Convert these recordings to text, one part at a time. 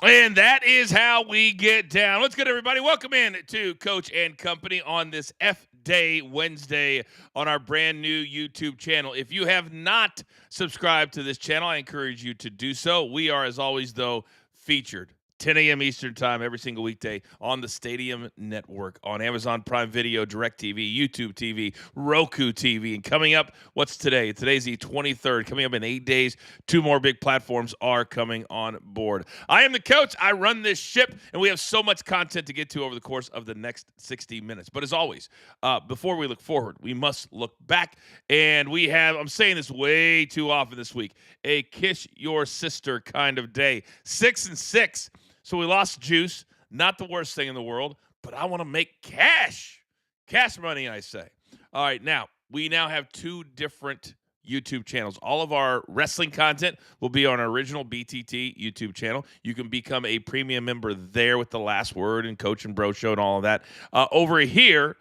And that is how we get down. What's good, everybody? Welcome in to Coach and Company on this F Day Wednesday on our brand new YouTube channel. If you have not subscribed to this channel, I encourage you to do so. We are, as always, though, featured 10 a.m. Eastern Time every single weekday on the Stadium Network, on Amazon Prime Video, DirecTV, YouTube TV, Roku TV. And coming up, what's today? Today's the 23rd. Coming up in 8 days, 2 more big platforms are coming on board. I am the coach. I run this ship, and we have so much content to get to over the course of the next 60 minutes. But as always, before we look forward, we must look back. And we have, I'm saying this way too often this week, a kiss your sister kind of day. 6-6. So we lost juice, not the worst thing in the world, but I want to make cash. Cash money, I say. All right, now, we now have 2 different YouTube channels. All of our wrestling content will be on our original BTT YouTube channel. You can become a premium member there with The Last Word and Coach and Bro Show and all of that. Over here,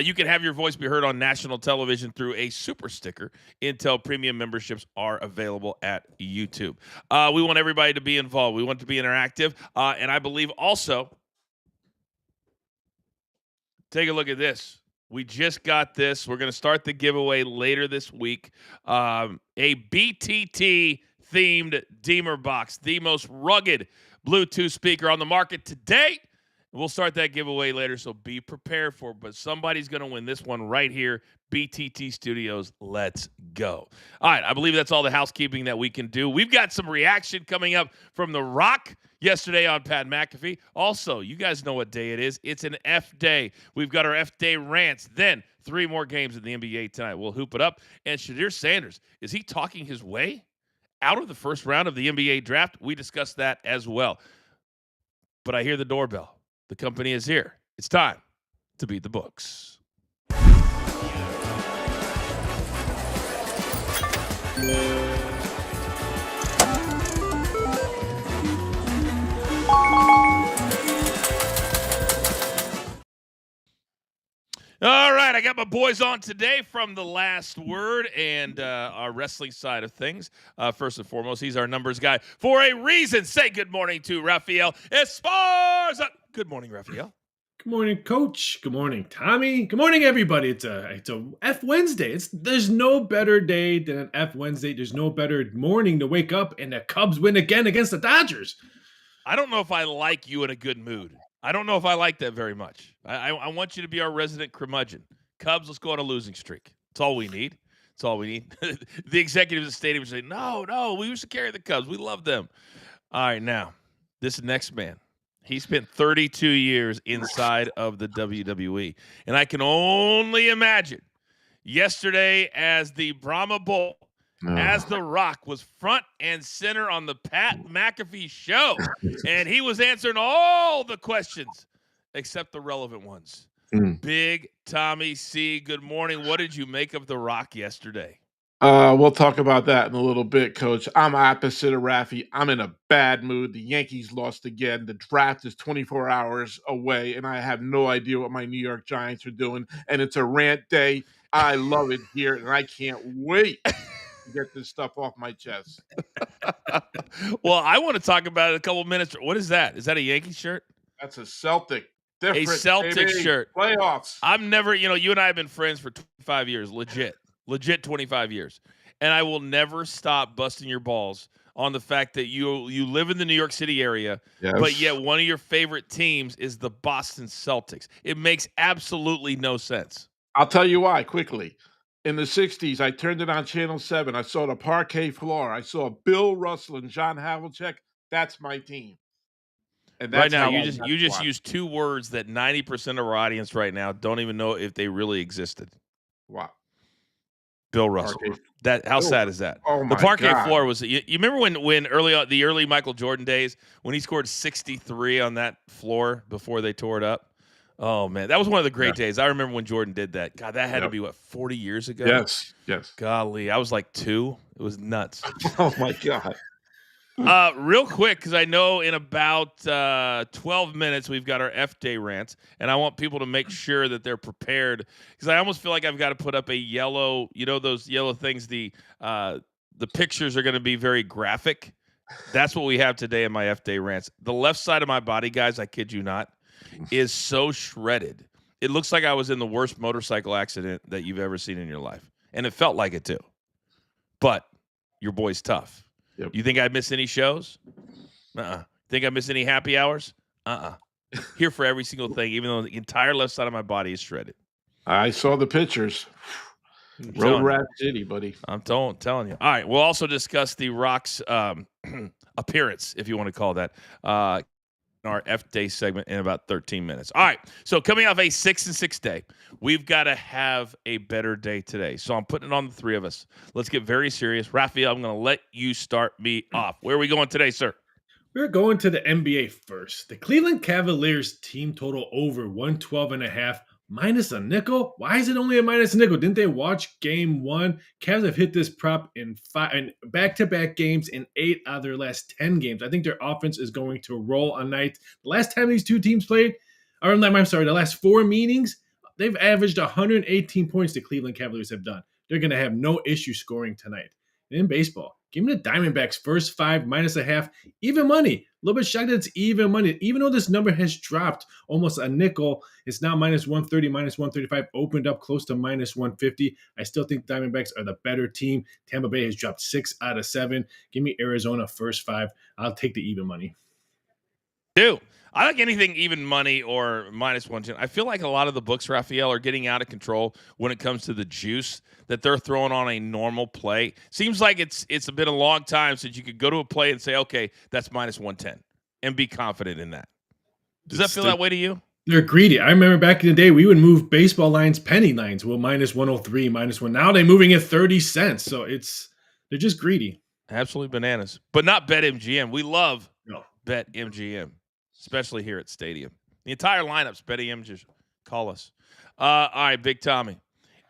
you can have your voice be heard on national television through a super sticker until premium memberships are available at YouTube. We want everybody to be involved. We want to be interactive. And I believe also, take a look at this. We just got this. We're going to start the giveaway later this week. A BTT-themed Deemer box, the most rugged Bluetooth speaker on the market today. We'll start that giveaway later, so be prepared for it. But somebody's going to win this one right here. BTT Studios, let's go. All right, I believe that's all the housekeeping that we can do. We've got some reaction coming up from The Rock yesterday on Pat McAfee. Also, you guys know what day it is. It's an F day. We've got our F day rants. Then 3 more games in the NBA tonight. We'll hoop it up. And Shadir Sanders, is he talking his way out of the first round of the NBA draft? We discussed that as well. But I hear the doorbell. The company is here. It's time to beat the books. All right, I got my boys on today from The Last Word and our wrestling side of things. First and foremost, he's our numbers guy for a reason. Say good morning to Rafael Esparza. Good morning, Rafael. Good morning, Coach. Good morning, Tommy. Good morning, everybody. It's a F Wednesday. There's no better day than an F Wednesday. There's no better morning to wake up and the Cubs win again against the Dodgers. I don't know if I like you in a good mood. I don't know if I like that very much. I want you to be our resident curmudgeon. Cubs, let's go on a losing streak. That's all we need. That's all we need. The executives of the stadium say, no, we used to carry the Cubs. We love them. All right, now, this next man. He spent 32 years inside of the WWE. And I can only imagine yesterday as the Brahma Bull, as The Rock was front and center on the Pat McAfee show. And he was answering all the questions except the relevant ones. Big Tommy C., good morning. What did you make of The Rock yesterday? We'll talk about that in a little bit, Coach. I'm opposite of Rafi. I'm in a bad mood. The Yankees lost again. The draft is 24 hours away, and I have no idea what my New York Giants are doing. And it's a rant day. I love it here, and I can't wait to get this stuff off my chest. Well, I want to talk about it in a couple minutes. What is that? Is that a Yankee shirt? That's a Celtic. Different, a Celtic baby. Shirt. Playoffs. I'm never, you and I have been friends for 25 years, legit 25 years. And I will never stop busting your balls on the fact that you live in the New York City area, yes, but yet one of your favorite teams is the Boston Celtics. It makes absolutely no sense. I'll tell you why quickly. In the 60s, I turned it on Channel 7. I saw the parquet floor. I saw Bill Russell and John Havlicek. That's my team. And that's right now, you just used 2 words that 90% of our audience right now don't even know if they really existed. Wow. Bill Russell. How sad is that? Oh my the parquet God. floor was. You remember when the early Michael Jordan days when he scored 63 on that floor before they tore it up? Oh man, that was one of the great days. I remember when Jordan did that. God, that had to be 40 years ago. Yes. Golly, I was like 2. It was nuts. Oh my God. Real quick, because I know in about 12 minutes we've got our F Day rants, and I want people to make sure that they're prepared, because I almost feel like I've got to put up a yellow, those yellow things. The pictures are going to be very graphic, That's what we have today in my F Day rants. The left side of my body, guys, I kid you not, is so shredded. It looks like I was in the worst motorcycle accident that you've ever seen in your life. And it felt like it too. But your boy's tough. Yep. You think I miss any shows? Think I miss any happy hours? Here for every single thing, even though the entire left side of my body is shredded. I saw the pictures. Road Rat City, buddy. I'm telling you. All right, we'll also discuss the Rock's appearance, if you want to call that, in our F Day segment in about 13 minutes. All right, so coming off a 6-6 day, we've got to have a better day today. So I'm putting it on the three of us. Let's get very serious. Raphael, I'm going to let you start me off. Where are we going today, sir? We're going to the NBA first. The Cleveland Cavaliers team total over 112.5 minus a nickel. Why is it only a minus a nickel? Didn't they watch game one? Cavs have hit this prop in back-to-back games in 8 out of their last 10 games. I think their offense is going to roll on night. The last time these two teams played, the last 4 meetings, they've averaged 118 points the Cleveland Cavaliers have done. They're going to have no issue scoring tonight. In baseball, give me the Diamondbacks first 5 minus a half, even money. A little bit shocked that it's even money. Even though this number has dropped almost a nickel, it's now minus 130, minus 135, opened up close to minus 150. I still think Diamondbacks are the better team. Tampa Bay has dropped 6 out of 7. Give me Arizona first 5. I'll take the even money. I like anything even money or minus 110. I feel like a lot of the books, Raphael, are getting out of control when it comes to the juice that they're throwing on a normal play. Seems like it's been a long time since you could go to a play and say, okay, that's minus 110 and be confident in that. Does that feel that way to you? They're greedy. I remember back in the day, we would move baseball lines, penny lines. Well, minus 103, minus 1. Now they're moving it 30 cents. So they're just greedy. Absolutely bananas. But not BetMGM. We love BetMGM. Especially here at Stadium. The entire lineup's BetMGM. Just call us. All right, Big Tommy.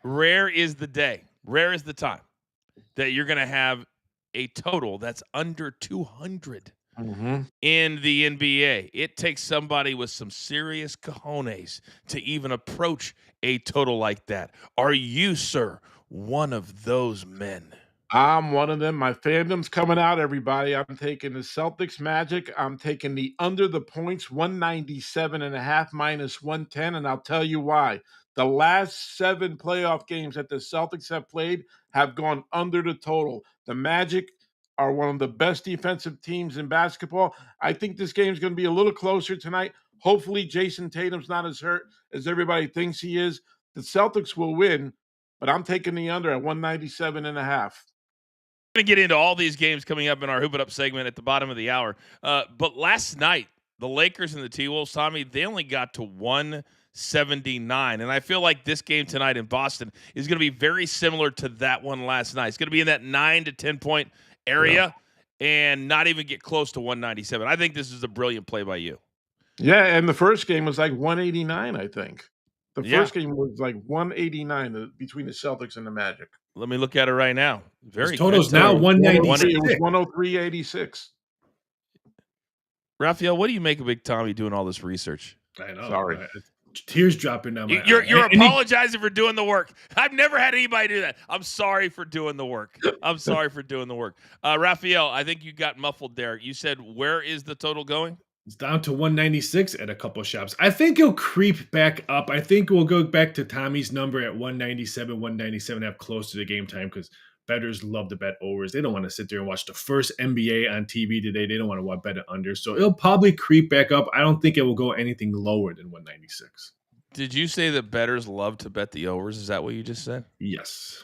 Rare is the day. Rare is the time that you're going to have a total that's under 200 in the NBA. It takes somebody with some serious cojones to even approach a total like that. Are you, sir, one of those men? I'm one of them. My fandom's coming out, everybody. I'm taking the Celtics Magic. I'm taking the under the points, 197.5 minus 110, and I'll tell you why. The last 7 playoff games that the Celtics have played have gone under the total. The Magic are one of the best defensive teams in basketball. I think this game's going to be a little closer tonight. Hopefully, Jason Tatum's not as hurt as everybody thinks he is. The Celtics will win, but I'm taking the under at 197.5. Going to get into all these games coming up in our Hoop It Up segment at the bottom of the hour. But last night, the Lakers and the T-Wolves, Tommy, they only got to 179. And I feel like this game tonight in Boston is going to be very similar to that one last night. It's going to be in that 9 to 10 point area and not even get close to 197. I think this is a brilliant play by you. Yeah, and the first game was like 189, I think. The first game was like 189 between the Celtics and the Magic. Let me look at it right now. Very total's now 196. It was 103.86. Raphael, what do you make of Big Tommy doing all this research? I know. Sorry. Tears dropping down my You're apologizing for doing the work. I've never had anybody do that. I'm sorry for doing the work. Raphael, I think you got muffled there. You said, where is the total going? It's down to 196 at a couple shops. I think it'll creep back up. I think we'll go back to Tommy's number at 197, 197, have close to the game time because bettors love to bet overs. They don't want to sit there and watch the first NBA on TV today. They don't want to bet it under. So it'll probably creep back up. I don't think it will go anything lower than 196. Did you say that bettors love to bet the overs? Is that what you just said? Yes.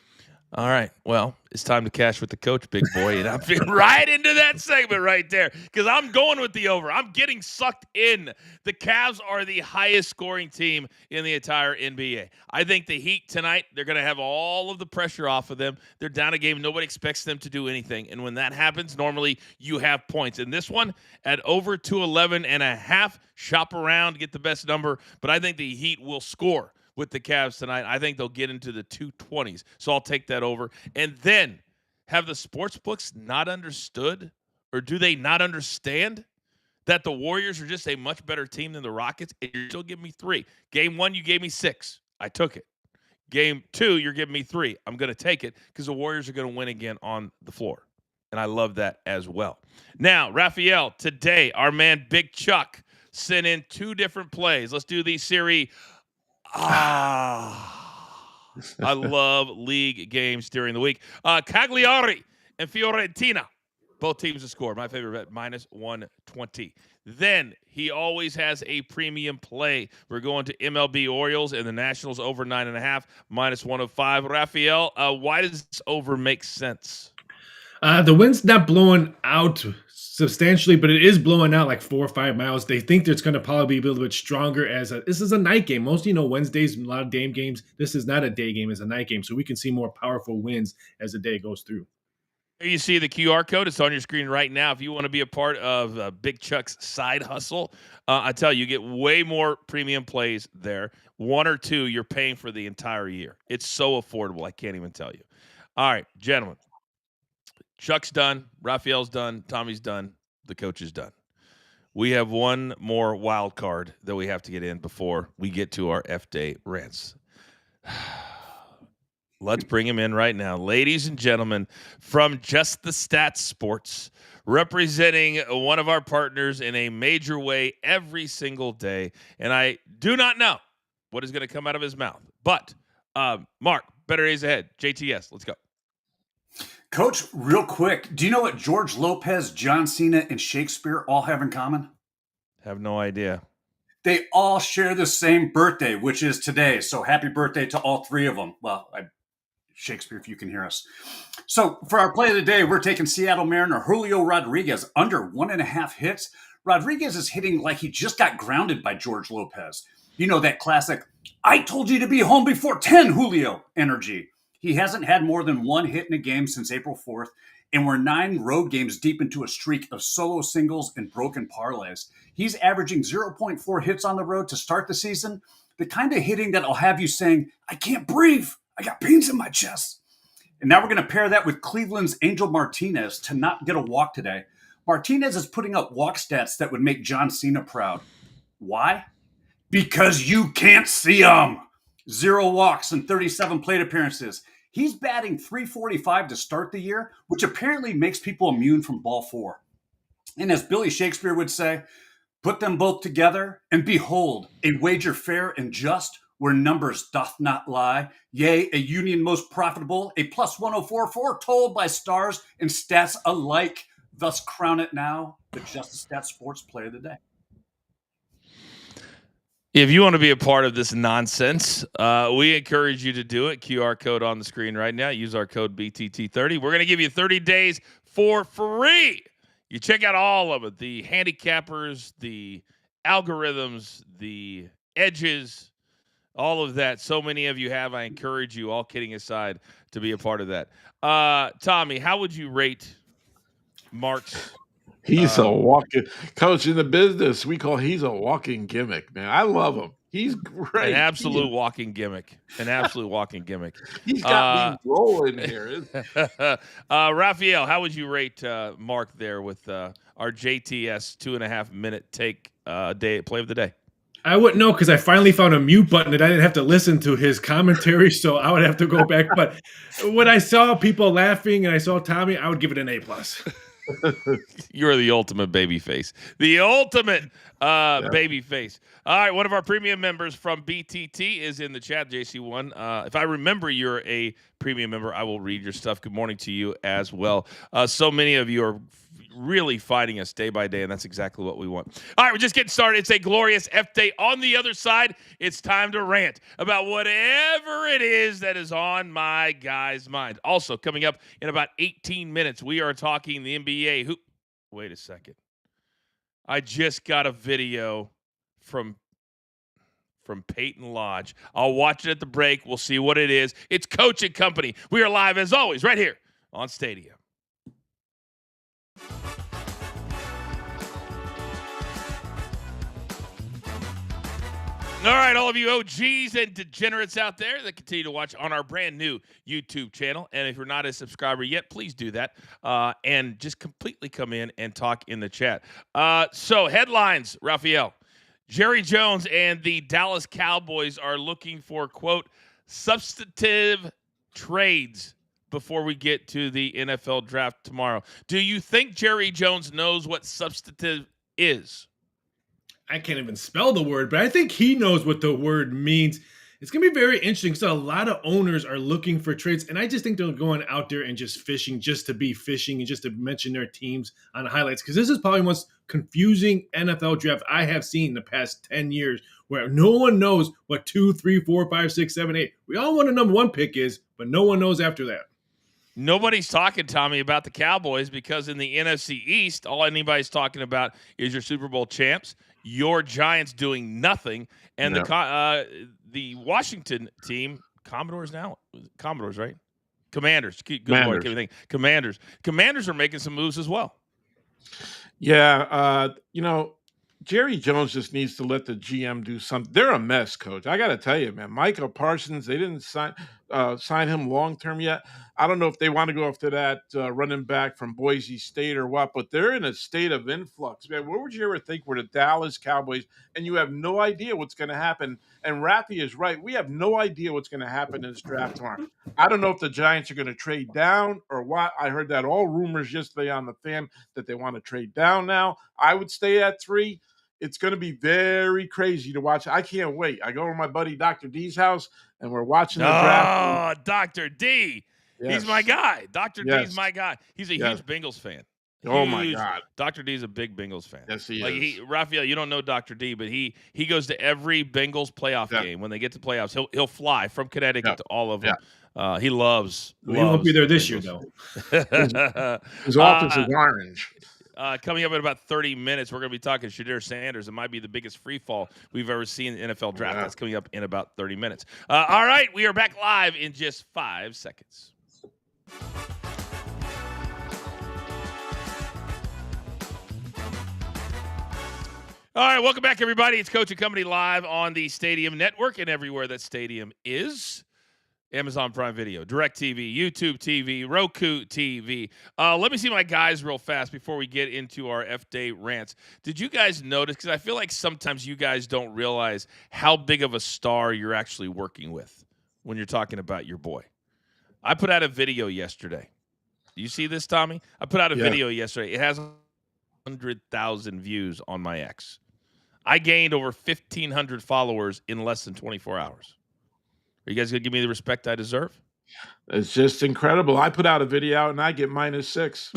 All right. Well, it's time to cash with the coach, big boy. And I'm fitting right into that segment right there because I'm going with the over. I'm getting sucked in. The Cavs are the highest scoring team in the entire NBA. I think the Heat tonight, they're going to have all of the pressure off of them. They're down a game. Nobody expects them to do anything. And when that happens, normally you have points. And this one at over 211.5, shop around, get the best number. But I think the Heat will score with the Cavs tonight. I think they'll get into the 220s. So I'll take that over. And then, have the sports books not understood, or do they not understand that the Warriors are just a much better team than the Rockets? And you're still giving me 3. Game 1, you gave me 6. I took it. Game 2, you're giving me 3. I'm going to take it because the Warriors are going to win again on the floor. And I love that as well. Now, Raphael, today, our man Big Chuck sent in 2 different plays. Let's do these series. I love league games during the week. Cagliari and Fiorentina. Both teams to score. My favorite bet, -120. Then he always has a premium play. We're going to MLB Orioles and the Nationals over 9.5, -105. Raphael, why does this over make sense? The wind's not blowing out substantially, but it is blowing out like 4 or 5 miles. They think it's going to probably be a little bit stronger this is a night game. Most, Wednesdays, a lot of day games. This is not a day game, it's a night game. So we can see more powerful winds as the day goes through. Here you see the QR code. It's on your screen right now. If you want to be a part of Big Chuck's side hustle, I tell you get way more premium plays there. 1 or 2 you're paying for the entire year. It's so affordable. I can't even tell you. All right, gentlemen. Chuck's done. Raphael's done. Tommy's done. The coach is done. We have one more wild card that we have to get in before we get to our F-Day rants. Let's bring him in right now. Ladies and gentlemen, from Just the Stats Sports, representing one of our partners in a major way every single day. And I do not know what is going to come out of his mouth. But, Mark, better days ahead. JTS, let's go. Coach, real quick, do you know what George Lopez, John Cena, and Shakespeare all have in common? Have no idea. They all share the same birthday, which is today. So happy birthday to all 3 of them. Well, Shakespeare, if you can hear us. So for our play of the day, we're taking Seattle Mariner Julio Rodriguez under 1.5 hits. Rodriguez is hitting like he just got grounded by George Lopez. You know, that classic, I told you to be home before 10, Julio energy. He hasn't had more than 1 hit in a game since April 4th, and we're 9 road games deep into a streak of solo singles and broken parlays. He's averaging 0.4 hits on the road to start the season, the kind of hitting that'll have you saying, I can't breathe. I got pains in my chest. And now we're going to pair that with Cleveland's Angel Martinez to not get a walk today. Martinez is putting up walk stats that would make John Cena proud. Why? Because you can't see them. 0 walks and 37 plate appearances. He's batting .345 to start the year, which apparently makes people immune from ball 4. And as Billy Shakespeare would say, put them both together, and behold, a wager fair and just, where numbers doth not lie. Yea, a union most profitable, a +104, foretold by stars and stats alike. Thus crown it now the Just the Stats Sports Player of the Day. If you want to be a part of this nonsense, we encourage you to do it. QR code on the screen right now. Use our code BTT30. We're going to give you 30 days for free. You check out all of it, the handicappers, the algorithms, the edges, all of that. So many of you have. I encourage you, all kidding aside, to be a part of that. Tommy, how would you rate Mark's? He's a walking coach in the business. He's a walking gimmick, man. I love him. He's great. An absolute walking gimmick. An absolute walking gimmick. He's got me rolling here. Raphael, how would you rate Mark there with our JTS 2.5 minute take play of the day? I wouldn't know because I finally found a mute button that I didn't have to listen to his commentary, so I would have to go back. But when I saw people laughing and I saw Tommy, I would give it an A+. You're the ultimate baby face. The ultimate baby face. All right, one of our premium members from BTT is in the chat, JC1. If I remember you're a premium member, I will read your stuff. Good morning to you as well. So many of you are really fighting us day by day, and that's exactly what we want. All right, we're just getting started. It's a glorious F-Day. On the other side, it's time to rant about whatever it is that is on my guy's mind. Also, coming up in about 18 minutes, we are talking the NBA. Wait a second. I just got a video from Peyton Lodge. I'll watch it at the break. We'll see what it is. It's Coach and Company. We are live, as always, right here on Stadium. All right, all of you OGs and degenerates out there that continue to watch on our brand new YouTube channel. And if you're not a subscriber yet, please do that. And just completely come in and talk in the chat. So headlines, Raphael. Jerry Jones and the Dallas Cowboys are looking for, quote, substantive trades before we get to the NFL draft tomorrow. Do you think Jerry Jones knows what substantive is? I can't even spell the word, but I think he knows what the word means. It's going to be very interesting because a lot of owners are looking for trades, and I just think they're going out there and just fishing just to be fishing and just to mention their teams on highlights, because this is probably the most confusing NFL draft I have seen in the past 10 years, where no one knows what 2, 3, 4, 5, 6, 7, 8. We all know what a number one pick is, but no one knows after that. Nobody's talking, Tommy, about the Cowboys because in the NFC East, all anybody's talking about is your Super Bowl champs, your Giants doing nothing, and the Washington team, Commodores, right? Commanders. Good Lord, everything. Commanders are making some moves as well. Yeah, Jerry Jones just needs to let the GM do something. They're a mess, Coach. I got to tell you, man. Micah Parsons, they didn't sign him long-term yet. I don't know if they want to go after that running back from Boise State or what, but they're in a state of influx. Man, what would you ever think were the Dallas Cowboys, and you have no idea what's going to happen? And Rafi is right. We have no idea what's going to happen in this draft tomorrow. I don't know if the Giants are going to trade down or what. I heard that all rumors yesterday on the Fan that they want to trade down now. I would stay at 3. It's going to be very crazy to watch. I can't wait. I go over to my buddy Dr. D's house, and we're watching the draft. Oh, Dr. D. Yes. He's my guy. Dr. D's my guy. He's a huge Bengals fan. Oh, my God. Dr. D is a big Bengals fan. Yes, he is. Raphael, you don't know Dr. D, but he goes to every Bengals playoff game. When they get to playoffs, he'll fly from Connecticut to all of them. He loves. He won't be there this year, though. His office is orange. Coming up in about 30 minutes, we're going to be talking Shadir Sanders. It might be the biggest free fall we've ever seen in the NFL draft. That's coming up in about 30 minutes. All right, we are back live in just 5 seconds. All right, welcome back, everybody. It's Coach and Company live on the Stadium Network and everywhere that Stadium is. Amazon Prime Video, DirecTV, YouTube TV, Roku TV. Let me see my guys real fast before we get into our F-Day rants. Did you guys notice, because I feel like sometimes you guys don't realize how big of a star you're actually working with when you're talking about your boy. I put out a video yesterday. Do you see this, Tommy? I put out a video yesterday. It has 100,000 views on my X. I gained over 1,500 followers in less than 24 hours. Are you guys going to give me the respect I deserve? It's just incredible. I put out a video out and I get -6.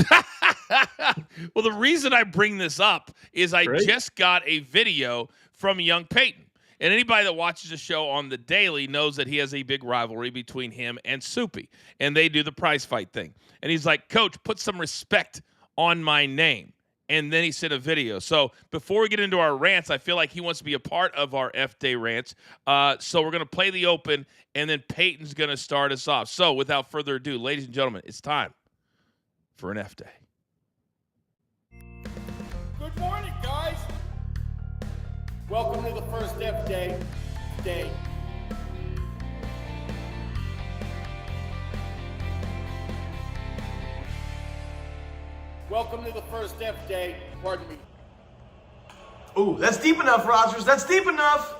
Well, the reason I bring this up is I just got a video from young Peyton. And anybody that watches the show on the daily knows that he has a big rivalry between him and Soupy. And they do the prize fight thing. And he's like, Coach, put some respect on my name. And then he sent a video. So before we get into our rants, I feel like he wants to be a part of our F-Day rants. So we're going to play the open, and then Peyton's going to start us off. So without further ado, ladies and gentlemen, it's time for an F-Day. Good morning, guys. Welcome to the first F-Day. Welcome to the first F-Day. Pardon me. Ooh, that's deep enough, Rodgers. That's deep enough.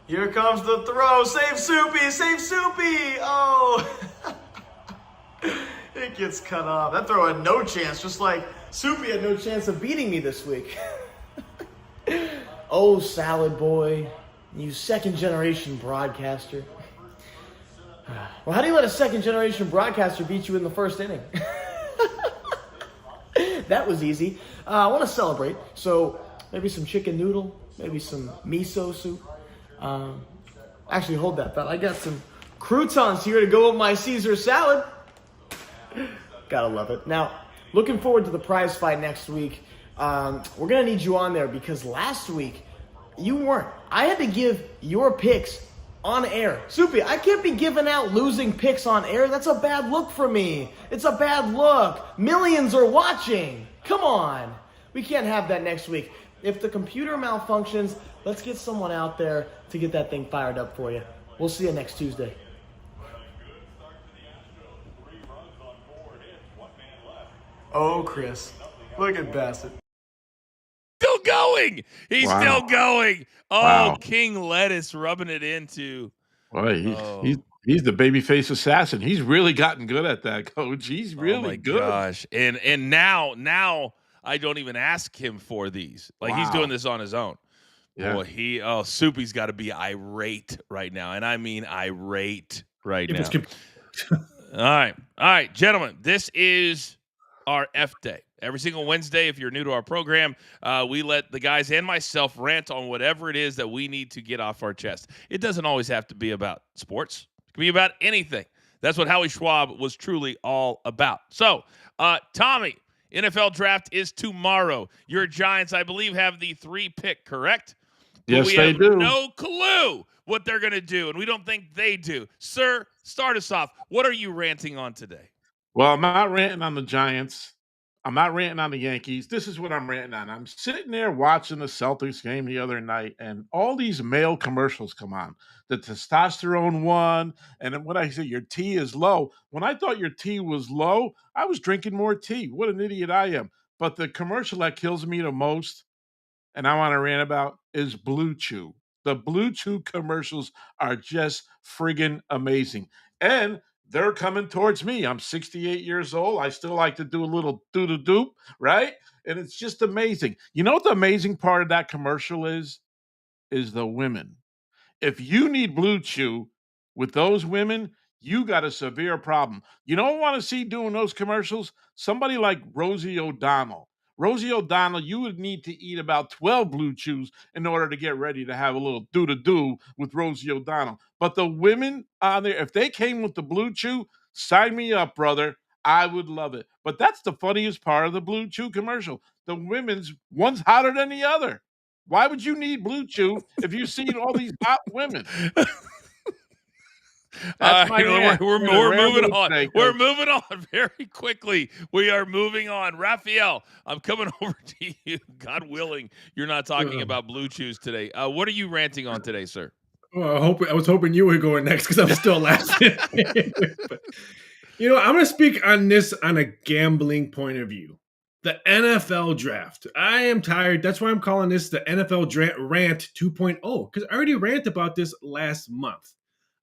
Here comes the throw. Save Soupy. Save Soupy. Oh. It gets cut off. That throw had no chance, just like Soupy had no chance of beating me this week. Oh, Salad Boy, you second-generation broadcaster. Well, how do you let a second-generation broadcaster beat you in the first inning? That was easy. I want to celebrate, so maybe some chicken noodle, maybe some miso soup. Actually, hold that thought. I got some croutons here to go with my Caesar salad. Gotta love it. Now, looking forward to the prize fight next week. We're going to need you on there because last week, you weren't. I had to give your picks on air. Soupy, I can't be giving out losing picks on air. That's a bad look for me. It's a bad look. Millions are watching. Come on. We can't have that next week. If the computer malfunctions, let's get someone out there to get that thing fired up for you. We'll see you next Tuesday. Oh, Chris. Look at Bassett. Still going. He's still going. Oh, Wow. King Lettuce rubbing it into. Boy, he's He's the babyface assassin. He's really gotten good at that, Coach. He's Oh really my good. gosh. And now I don't even ask him for these. Like he's doing Wow. this on his own. Yeah. Boy, Soupy's got to be irate right now. And I mean irate right If it's now. All right, gentlemen, this is our F day. Every single Wednesday, if you're new to our program, we let the guys and myself rant on whatever it is that we need to get off our chest. It doesn't always have to be about sports. It can be about anything. That's what Howie Schwab was truly all about. So, Tommy, NFL draft is tomorrow. Your Giants, I believe, have the 3 pick, correct? But Yes, we they have do. no clue what they're going to do, and we don't think they do. Sir, start us off. What are you ranting on today? Well, I'm not ranting on the Giants. I'm not ranting on the Yankees. This is what I'm ranting on. I'm sitting there watching the Celtics game the other night, and all these male commercials come on. The testosterone one, and then when I say your tea is low, when I thought your tea was low, I was drinking more tea. What an idiot I am. But the commercial that kills me the most, and I want to rant about, is Blue Chew. The Blue Chew commercials are just friggin' amazing. And they're coming towards me. I'm 68 years old. I still like to do a little doo-doo-doop, right? And it's just amazing. You know what the amazing part of that commercial is? Is the women. If you need Blue Chew with those women, you got a severe problem. You don't want to see doing those commercials? Somebody like Rosie O'Donnell. Rosie O'Donnell, you would need to eat about 12 Blue Chews in order to get ready to have a little do-to-do with Rosie O'Donnell. But the women on there, if they came with the Blue Chew, sign me up, brother. I would love it. But that's the funniest part of the Blue Chew commercial. The women's, one's hotter than the other. Why would you need Blue Chew if you've seen all these hot women? That's my rant. We're In a rare moving mood on. today, We're Coach. moving on very quickly. We are moving on. Raphael, I'm coming over to you. God willing, you're not talking about Blue Chews today. What are you ranting on today, sir? Well, I was hoping you were going next because I'm still laughing. But, I'm going to speak on this on a gambling point of view. The NFL draft. I am tired. That's why I'm calling this the NFL rant 2.0 because I already ranted about this last month.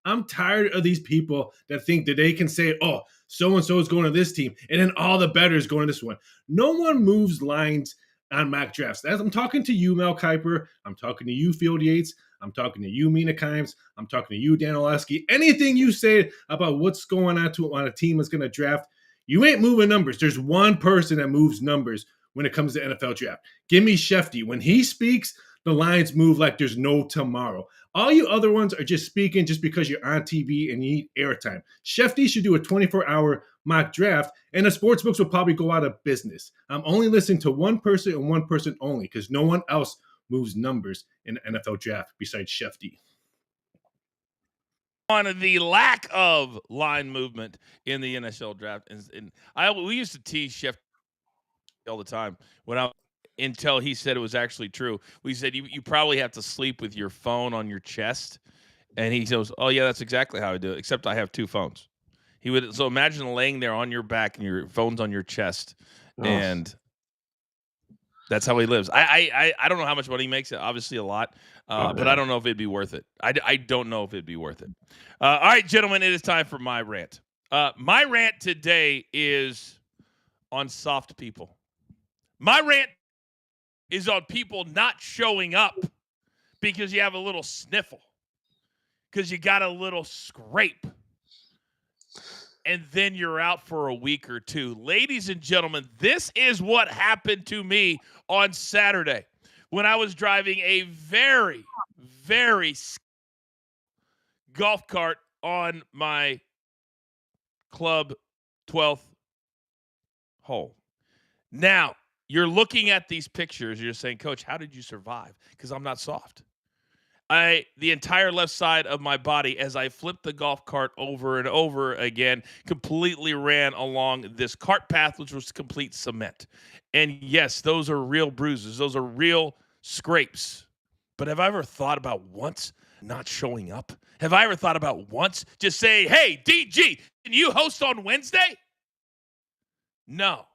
I'm tired of these people that think that they can say, oh, so-and-so is going to this team, and then all the bettors going to this one. No one moves lines on mock drafts. As I'm talking to you, Mel Kiper. I'm talking to you, Field Yates. I'm talking to you, Mina Kimes. I'm talking to you, Dan Olesky. Anything you say about what's going on a team that's going to draft, you ain't moving numbers. There's one person that moves numbers when it comes to NFL draft. Give me Shefty. When he speaks, the lines move like there's no tomorrow. All you other ones are just speaking just because you're on TV and you need airtime. Shefty should do a 24-hour mock draft, and the sports books will probably go out of business. I'm only listening to one person and one person only because no one else moves numbers in the NFL draft besides Shefty. On the lack of line movement in the NFL draft, and we used to tease Shefty all the time until he said it was actually true. We said you probably have to sleep with your phone on your chest, and he goes, "Oh yeah, that's exactly how I do it. Except I have 2 phones." So imagine laying there on your back and your phone's on your chest, and that's how he lives. I don't know how much money he makes. Obviously a lot, but I don't know if it'd be worth it. I don't know if it'd be worth it. All right, gentlemen, it is time for my rant. My rant today is on soft people. My rant is on people not showing up because you have a little sniffle, because you got a little scrape, and then you're out for a week or two. Ladies and gentlemen, this is what happened to me on Saturday when I was driving a very, very golf cart on my club 12th hole. Now, you're looking at these pictures. You're saying, Coach, how did you survive? Because I'm not soft. The entire left side of my body, as I flipped the golf cart over and over again, completely ran along this cart path, which was complete cement. And yes, those are real bruises. Those are real scrapes. But have I ever thought about once not showing up? Have I ever thought about once just saying, hey, DG, can you host on Wednesday? No.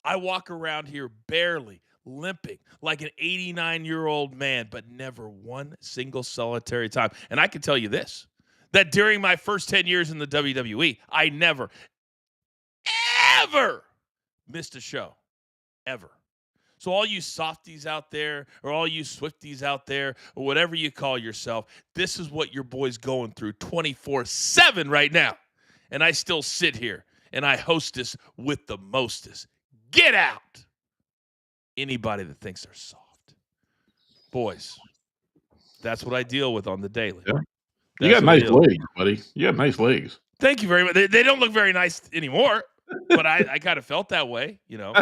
I walk around here barely limping like an 89-year-old man, but never one single solitary time. And I can tell you this, that during my first 10 years in the WWE, I never, ever missed a show. Ever. So all you softies out there, or all you Swifties out there, or whatever you call yourself, this is what your boy's going through 24/7 right now. And I still sit here and I hostess with the mostest. Get out. Anybody that thinks they're soft. Boys, that's what I deal with on the daily. Yeah. You got nice legs, buddy. You got nice legs. Thank you very much. They don't look very nice anymore, but I kind of felt that way, you know.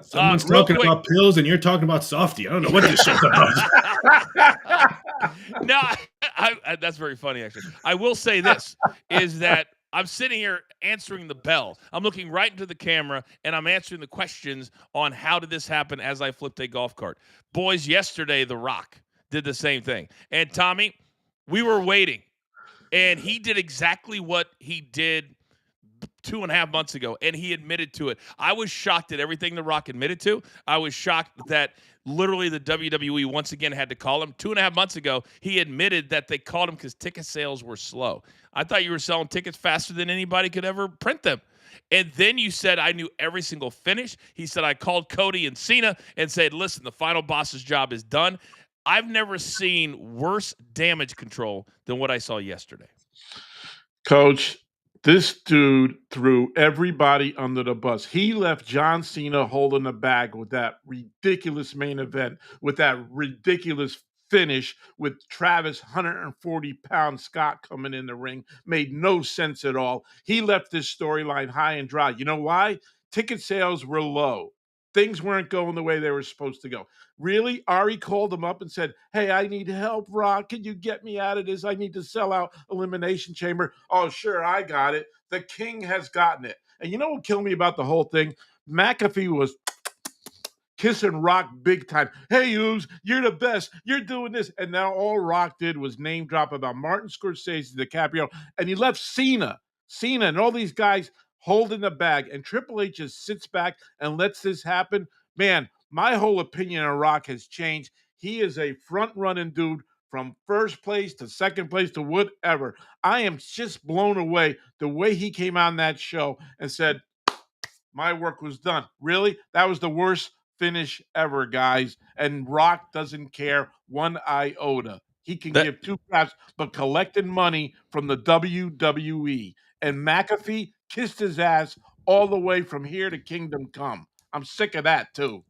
Someone's talking about pills and you're talking about softy. I don't know what this show's about. No, that's very funny, actually. I will say this, is that I'm sitting here answering the bell. I'm looking right into the camera, and I'm answering the questions on how did this happen as I flipped a golf cart. Boys, yesterday, The Rock did the same thing. And Tommy, we were waiting, and he did exactly what he did 2.5 months ago, and he admitted to it. I was shocked at everything The Rock admitted to. I was shocked that literally the WWE once again had to call him. 2.5 months ago, he admitted that they called him because ticket sales were slow. I thought you were selling tickets faster than anybody could ever print them. And then you said, I knew every single finish. He said, I called Cody and Cena and said, listen, the final boss's job is done. I've never seen worse damage control than what I saw yesterday. Coach, this dude threw everybody under the bus. He left John Cena holding the bag with that ridiculous main event, with that ridiculous finish with Travis 140-pound Scott coming in the ring. Made no sense at all. He left this storyline high and dry. You know why? Ticket sales were low. Things weren't going the way they were supposed to go. Really? Ari called him up and said, hey, I need help, Rock. Can you get me out of this? I need to sell out Elimination Chamber. Oh, sure, I got it. The king has gotten it. And you know what killed me about the whole thing? McAfee was kissing Rock big time. Hey, Hughes, you're the best. You're doing this. And now all Rock did was name drop about Martin Scorsese, DiCaprio, and he left Cena and all these guys holding the bag. And Triple H just sits back and lets this happen. Man, my whole opinion on Rock has changed. He is a front-running dude from first place to second place to whatever. I am just blown away the way he came on that show and said, my work was done. Really? That was the worst finish ever, guys. And Rock doesn't care one iota. He can give two craps, but collecting money from the WWE. And McAfee kissed his ass all the way from here to Kingdom Come. I'm sick of that, too.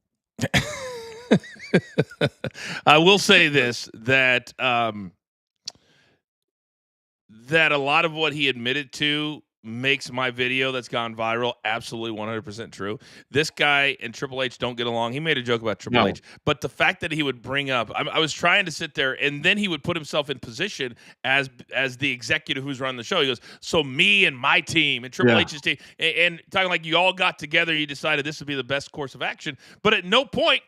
I will say this, that that a lot of what he admitted to makes my video that's gone viral absolutely 100% true. This guy and Triple H don't get along. He made a joke about Triple H, but the fact that he would bring up, I was trying to sit there, and then he would put himself in position as the executive who's running the show. He goes, so me and my team and Triple H's team, and talking like you all got together, you decided this would be the best course of action. But at no point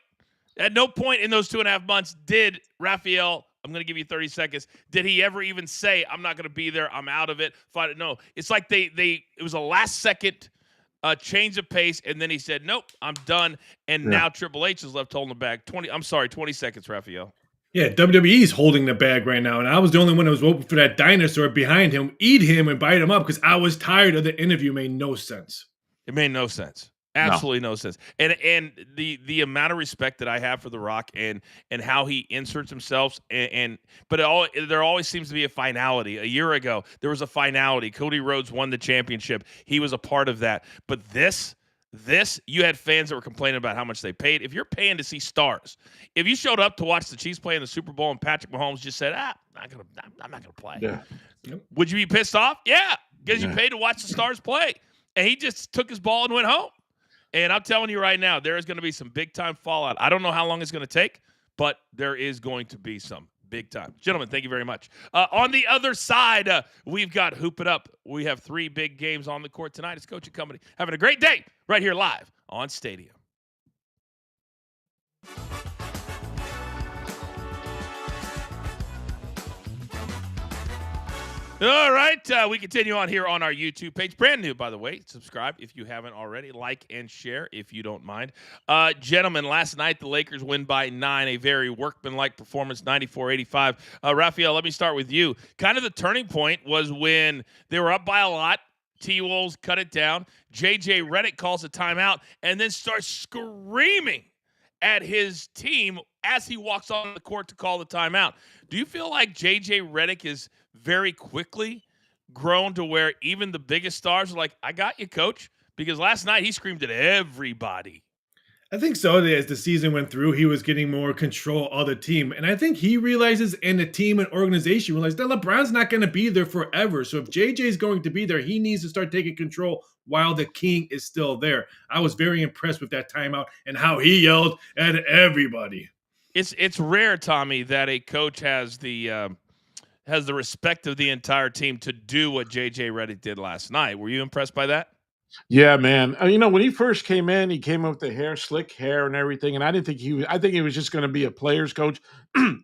in those 2.5 months did Raphael, I'm going to give you 30 seconds, did he ever even say, I'm not going to be there, I'm out of it? No. It's like it was a last second change of pace, and then he said, nope, I'm done. And now Triple H is left holding the bag. 20 seconds, Raphael. Yeah, WWE's holding the bag right now, and I was the only one that was hoping for that dinosaur behind him, eat him and bite him up, because I was tired of the interview. It made no sense. It made no sense. Absolutely no sense. And the amount of respect that I have for The Rock and how he inserts himself but there always seems to be a finality. A year ago, there was a finality. Cody Rhodes won the championship. He was a part of that. But this, you had fans that were complaining about how much they paid. If you're paying to see stars, if you showed up to watch the Chiefs play in the Super Bowl and Patrick Mahomes just said, I'm not gonna play. Yeah. Would you be pissed off? Yeah, because you paid to watch the stars play. And he just took his ball and went home. And I'm telling you right now, there is going to be some big-time fallout. I don't know how long it's going to take, but there is going to be some big time. Gentlemen, thank you very much. On the other side, we've got Hoop It Up. We have 3 big games on the court tonight. It's Coach and Company having a great day right here live on Stadium. All right, we continue on here on our YouTube page. Brand new, by the way. Subscribe if you haven't already. Like and share if you don't mind. Gentlemen, last night the Lakers win by 9, a very workmanlike performance, 94-85. Raphael, let me start with you. Kind of the turning point was when they were up by a lot. T-Wolves cut it down. J.J. Redick calls a timeout and then starts screaming at his team as he walks on the court to call the timeout. Do you feel like J.J. Redick is very quickly grown to where even the biggest stars are like, I got you, coach? Because last night he screamed at everybody. I think so. As the season went through, he was getting more control of the team. And I think he realizes, and the team and organization realize that LeBron's not going to be there forever. So if JJ is going to be there, he needs to start taking control while the king is still there. I was very impressed with that timeout and how he yelled at everybody. It's rare, Tommy, that a coach has the respect of the entire team to do what J.J. Redick did last night. Were you impressed by that? Yeah, man. When he first came in, he came up with the hair, slick hair, and everything. And I didn't think he was. I think he was just going to be a player's coach.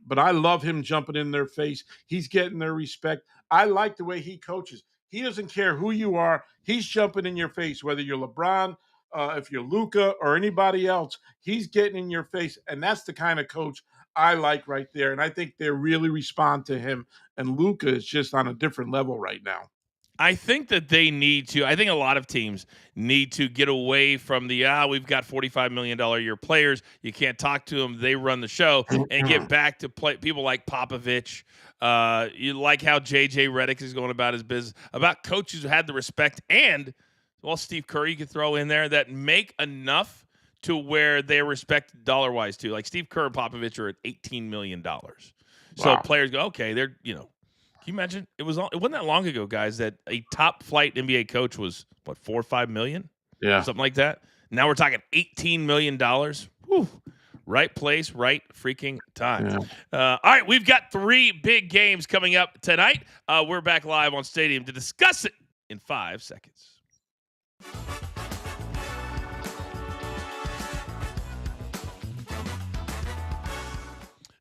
But I love him jumping in their face. He's getting their respect. I like the way he coaches. He doesn't care who you are. He's jumping in your face, whether you're LeBron, if you're Luka, or anybody else. He's getting in your face, and that's the kind of coach I like right there. And I think they really respond to him. And Luka is just on a different level right now. I think that they need to. I think a lot of teams need to get away from the we've got $45 million a year players. You can't talk to them. They run the show, and get back to play people like Popovich. You like how J.J. Redick is going about his business, about coaches who had the respect, and Steve Kerr you could throw in there that make enough to where they're respected dollar-wise too. Like Steve Kerr and Popovich are at $18 million. So players go, okay, they're Can you imagine? It wasn't that long ago, guys, that a top flight NBA coach was what, 4 or 5 million? Yeah. Something like that. Now we're talking $18 million. Whew. Right place, right freaking time. Yeah. All right, we've got 3 big games coming up tonight. We're back live on Stadium to discuss it in 5 seconds.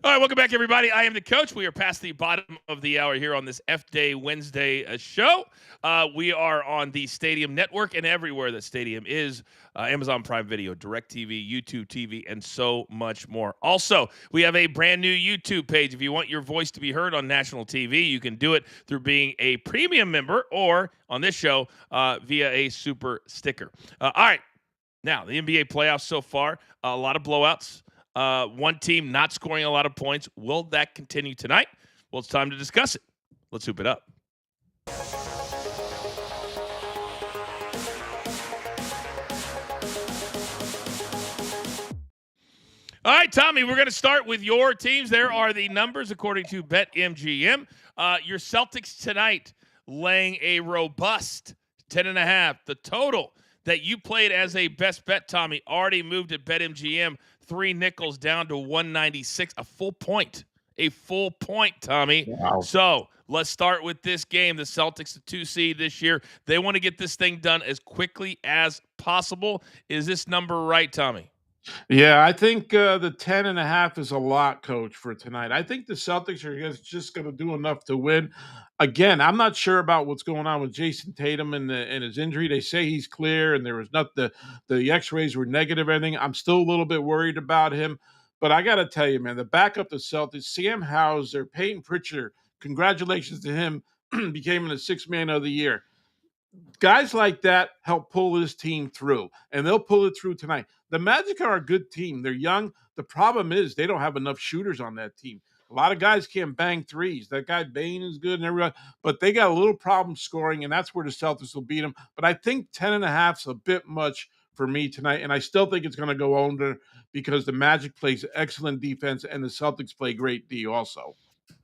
All right, welcome back, everybody. I am the coach. We are past the bottom of the hour here on this F-Day Wednesday show. We are on the Stadium Network and everywhere that Stadium is, Amazon Prime Video, DirecTV, YouTube TV, and so much more. Also, we have a brand new YouTube page. If you want your voice to be heard on national TV, you can do it through being a premium member or, on this show, via a super sticker. All right, now, the NBA playoffs so far, a lot of blowouts. One team not scoring a lot of points. Will that continue tonight? Well, it's time to discuss it. Let's hoop it up. All right, Tommy, we're going to start with your teams. There are the numbers according to BetMGM. Your Celtics tonight laying a robust 10.5. The total that you played as a best bet, Tommy, already moved at BetMGM 3 nickels down to 196. A full point, Tommy. Wow. So let's start with this game. The Celtics, the 2 seed this year. They want to get this thing done as quickly as possible. Is this number right, Tommy? Yeah, I think the 10.5 is a lot, Coach, for tonight. I think the Celtics are just going to do enough to win. Again, I'm not sure about what's going on with Jason Tatum and his injury. They say he's clear, and there was not the X-rays were negative. Everything. I'm still a little bit worried about him, but I got to tell you, man, the backup the Celtics, Sam Hauser, Peyton Pritchard. Congratulations to him, became the 6th man of the year. Guys like that help pull this team through, and they'll pull it through tonight. The Magic are a good team. They're young. The problem is they don't have enough shooters on that team. A lot of guys can't bang threes. That guy Bain is good and everybody, but they got a little problem scoring, and that's where the Celtics will beat them. But I think 10.5 is a bit much for me tonight, and I still think it's going to go under because the Magic plays excellent defense, and the Celtics play great D also.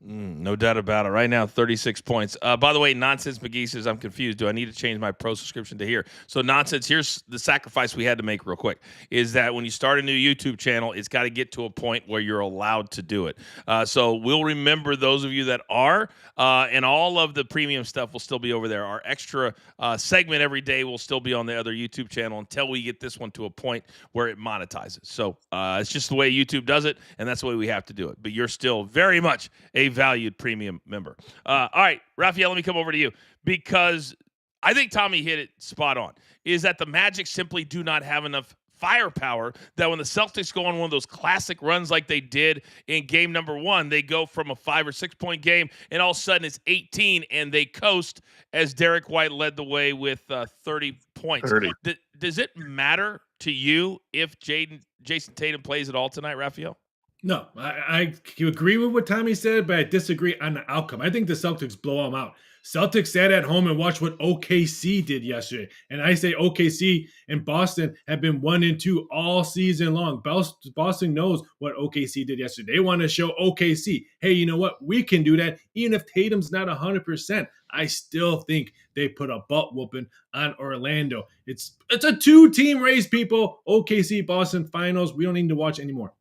No doubt about it. Right now, 36 points. By the way, Nonsense McGee says, I'm confused. Do I need to change my pro subscription to here? So, Nonsense, here's the sacrifice we had to make real quick, is that when you start a new YouTube channel, it's got to get to a point where you're allowed to do it. So we'll remember those of you that are, and all of the premium stuff will still be over there. Our extra segment every day will still be on the other YouTube channel until we get this one to a point where it monetizes. So it's just the way YouTube does it, and that's the way we have to do it. But you're still very much a valued premium member. All right, Raphael, let me come over to you because I think Tommy hit it spot on. Is that the Magic simply do not have enough firepower that when the Celtics go on one of those classic runs like they did in game number 1, they go from a 5 or 6 point game and all of a sudden it's 18 and they coast as Derek White led the way with 30 points. 30. Does it matter to you if Jason Tatum plays at all tonight, Raphael? No, I agree with what Tommy said, but I disagree on the outcome. I think the Celtics blow them out. Celtics sat at home and watched what OKC did yesterday. And I say OKC and Boston have been 1-2 all season long. Boston knows what OKC did yesterday. They want to show OKC, hey, you know what? We can do that. Even if Tatum's not 100%, I still think they put a butt whooping on Orlando. It's a 2-team race, people. OKC, Boston finals. We don't need to watch anymore.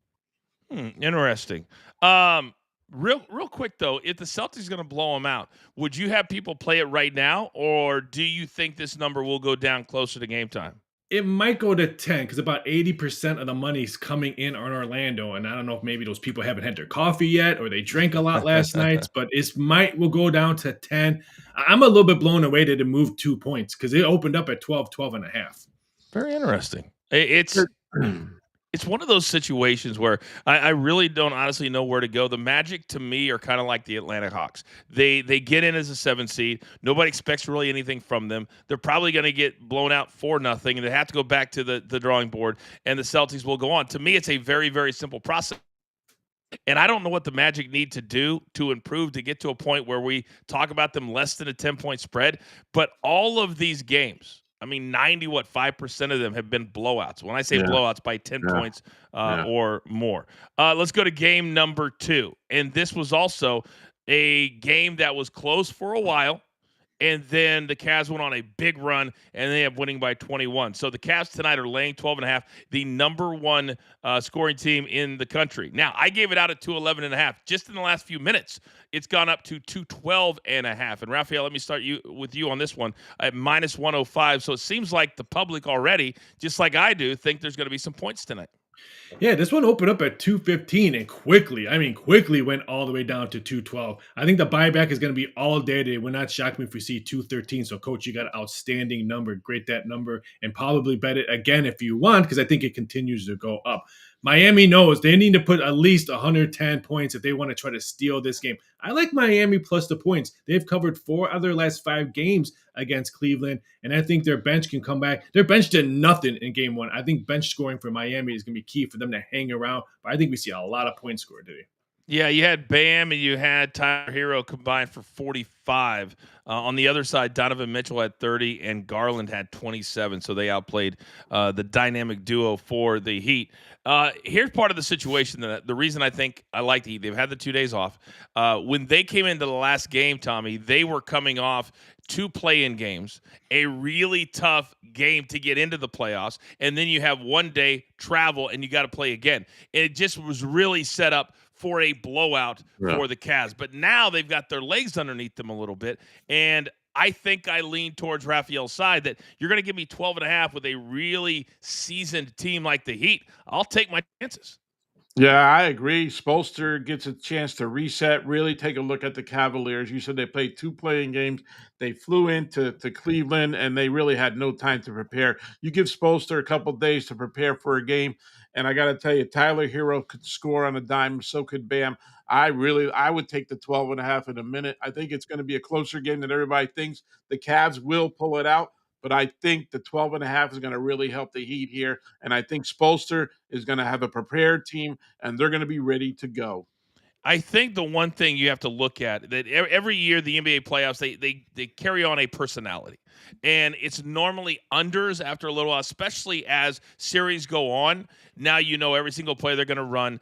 Interesting. Real quick though, if the Celtics are going to blow them out, would you have people play it right now, or do you think this number will go down closer to game time? It might go to 10 because about 80% of the money's coming in on Orlando, and I don't know if maybe those people haven't had their coffee yet or they drank a lot last night, but will go down to 10. I'm a little bit blown away that it moved 2 points because it opened up at 12 and a half. Very interesting. It's one of those situations where I really don't honestly know where to go. The Magic, to me, are kind of like the Atlanta Hawks. They get in as a 7 seed. Nobody expects really anything from them. They're probably going to get blown out 4-0, and they have to go back to the drawing board, and the Celtics will go on. To me, it's a very, very simple process. And I don't know what the Magic need to do to improve to get to a point where we talk about them less than a 10-point spread. But all of these games, I mean, 5% of them have been blowouts. When I say blowouts, by 10 points or more. Let's go to game number 2. And this was also a game that was close for a while. And then the Cavs went on a big run, and they have winning by 21. So the Cavs tonight are laying 12.5, the number 1 scoring team in the country. Now, I gave it out at 211.5. Just in the last few minutes, it's gone up to 212.5. And Raphael, let me start with you on this one at minus 105. So it seems like the public already, just like I do, think there's going to be some points tonight. Yeah, this one opened up at 215 and quickly went all the way down to 212. I think the buyback is going to be all day today. Would not shock me if we see 213. So, Coach, you got an outstanding number. Great that number, and probably bet it again if you want, because I think it continues to go up. Miami knows they need to put at least 110 points if they want to try to steal this game. I like Miami plus the points. They've covered 4 of their last 5 games against Cleveland, and I think their bench can come back. Their bench did nothing in game 1. I think bench scoring for Miami is going to be key for them to hang around, but I think we see a lot of points scored today. Yeah, you had Bam and you had Tyler Hero combined for 45. On the other side, Donovan Mitchell had 30 and Garland had 27, so they outplayed the dynamic duo for the Heat. Here's part of the situation, that the reason I think I like the Heat. They've had the 2 days off. When they came into the last game, Tommy, they were coming off 2 play-in games, a really tough game to get into the playoffs, and then you have 1 day travel and you got to play again. And it just was really set up for a blowout for the Cavs. But now they've got their legs underneath them a little bit, and I think I lean towards Raphael's side that you're going to give me 12.5 with a really seasoned team like the Heat. I'll take my chances. Yeah, I agree. Spoelstra gets a chance to reset, really take a look at the Cavaliers. You said they played 2 playing games. They flew into Cleveland, and they really had no time to prepare. You give Spoelstra a couple days to prepare for a game, and I got to tell you, Tyler Hero could score on a dime. So could Bam. I would take the 12.5 in a minute. I think it's going to be a closer game than everybody thinks. The Cavs will pull it out. But I think the 12.5 is going to really help the Heat here. And I think Spoelstra is going to have a prepared team, and they're going to be ready to go. I think the one thing you have to look at, that every year the NBA playoffs, they carry on a personality. And it's normally unders after a little while, especially as series go on. Now you know every single play they're going to run.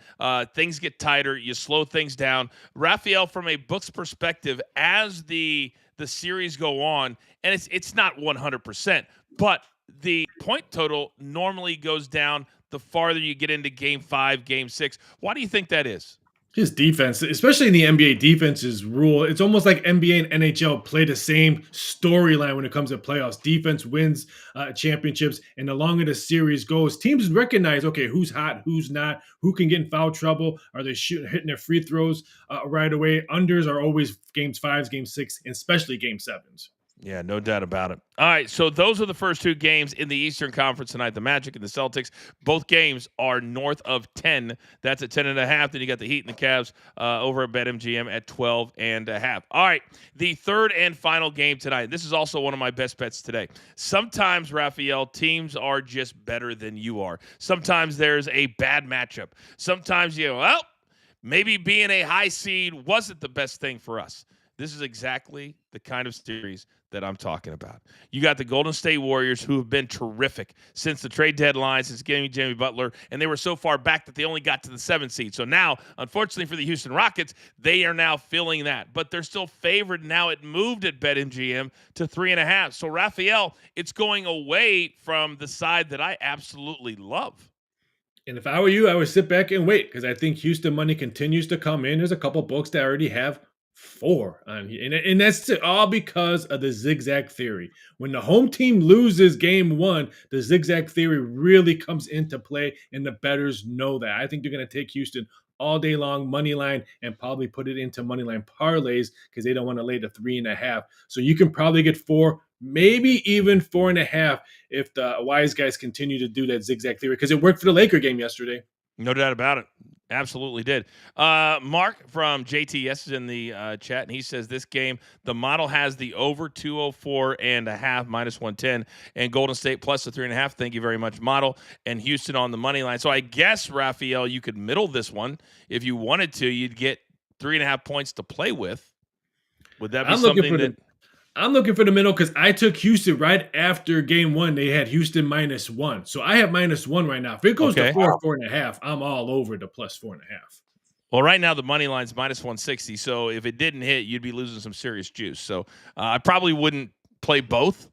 Things get tighter. You slow things down. Raphael, from a book's perspective, as the series go on, and it's not 100%, but the point total normally goes down the farther you get into game 5, game 6. Why do you think that is? His defense, especially in the NBA, defenses rule. It's almost like NBA and NHL play the same storyline when it comes to playoffs. Defense wins championships, and the longer the series goes, teams recognize, okay, who's hot, who's not, who can get in foul trouble. Are they hitting their free throws right away? Unders are always games 5, game 6, and especially game 7s. Yeah, no doubt about it. All right, so those are the first two games in the Eastern Conference tonight, the Magic and the Celtics. Both games are north of 10. That's at 10.5. Then you got the Heat and the Cavs over at BetMGM at 12.5. All right, the third and final game tonight. This is also one of my best bets today. Sometimes, Raphael, teams are just better than you are. Sometimes there's a bad matchup. Sometimes maybe being a high seed wasn't the best thing for us. This is exactly the kind of series that I'm talking about. You got the Golden State Warriors, who have been terrific since the trade deadline, since getting Jimmy Butler, and they were so far back that they only got to the 7th seed. So now, unfortunately for the Houston Rockets, they are now filling that. But they're still favored now. It moved at BetMGM to 3.5. So, Raphael, it's going away from the side that I absolutely love. And if I were you, I would sit back and wait because I think Houston money continues to come in. There's a couple books that already have 4 on here. And that's all because of the zigzag theory. When the home team loses game 1, the zigzag theory really comes into play, and the bettors know that. I think they're going to take Houston all day long, money line, and probably put it into money line parlays because they don't want to lay the 3.5. So you can probably get 4, maybe even 4.5 if the wise guys continue to do that zigzag theory because it worked for the Laker game yesterday. No doubt about it. Absolutely did. Mark from JTS is in the chat, and he says this game, the model has the over 204.5 minus 110, and Golden State plus the 3.5. Thank you very much, model, and Houston on the money line. So I guess, Raphael, you could middle this one if you wanted to. You'd get 3.5 points to play with. Would that be something that? I'm looking for the middle because I took Houston right after game 1. They had Houston -1. So I have -1 right now. If it goes to 4.5, I'm all over the plus 4.5. Well, right now the money line's minus 160. So if it didn't hit, you'd be losing some serious juice. So I probably wouldn't play both.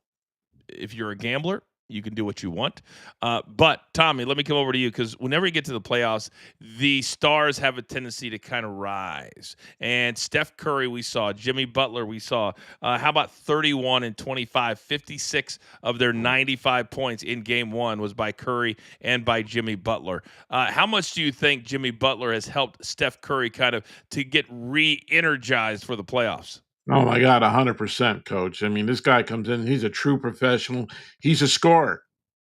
If you're a gambler, you can do what you want. But, Tommy, let me come over to you because whenever you get to the playoffs, the stars have a tendency to kind of rise. And Steph Curry we saw. Jimmy Butler we saw. How about 31 and 25? 56 of their 95 points in game 1 was by Curry and by Jimmy Butler. How much do you think Jimmy Butler has helped Steph Curry kind of to get re-energized for the playoffs? Oh my God, 100%, coach. I mean, this guy comes in, he's a true professional. He's a scorer.